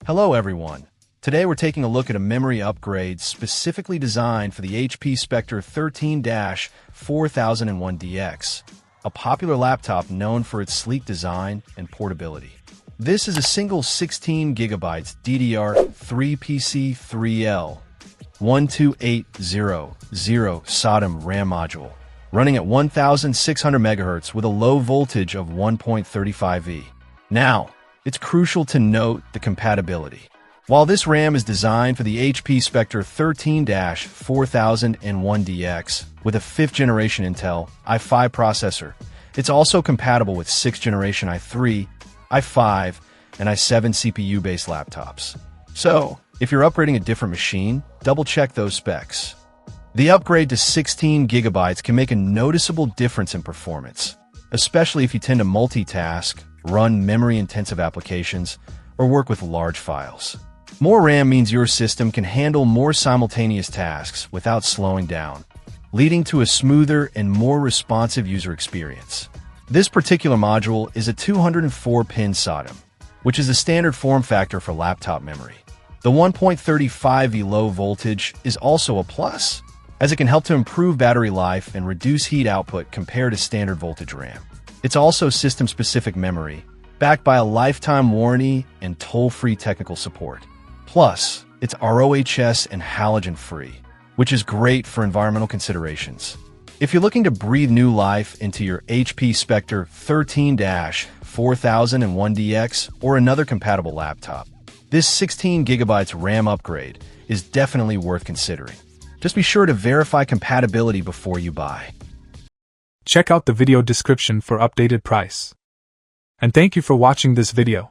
Hello everyone. Today we're taking a look at a memory upgrade specifically designed for the HP Spectre 13-4001dx, a popular laptop known for its sleek design and portability. This is a single 16GB DDR3 PC3L 12800 SODIMM RAM module, running at 1600 MHz with a low voltage of 1.35V. Now, it's crucial to note the compatibility. While this RAM is designed for the HP Spectre 13-4001dx with a 5th generation Intel i5 processor, it's also compatible with 6th generation i3, i5, and i7 CPU-based laptops. So, if you're upgrading a different machine, double-check those specs. The upgrade to 16GB can make a noticeable difference in performance, especially if you tend to multitask, run memory-intensive applications, or work with large files. More RAM means your system can handle more simultaneous tasks without slowing down, leading to a smoother and more responsive user experience. This particular module is a 204-pin SODIMM, which is the standard form factor for laptop memory. The 1.35V low voltage is also a plus, as it can help to improve battery life and reduce heat output compared to standard voltage RAM. It's also system-specific memory, backed by a lifetime warranty and toll-free technical support. Plus, it's RoHS and halogen-free, which is great for environmental considerations. If you're looking to breathe new life into your HP Spectre 13-4001dx or another compatible laptop, this 16GB RAM upgrade is definitely worth considering. Just be sure to verify compatibility before you buy. Check out the video description for updated price. And thank you for watching this video.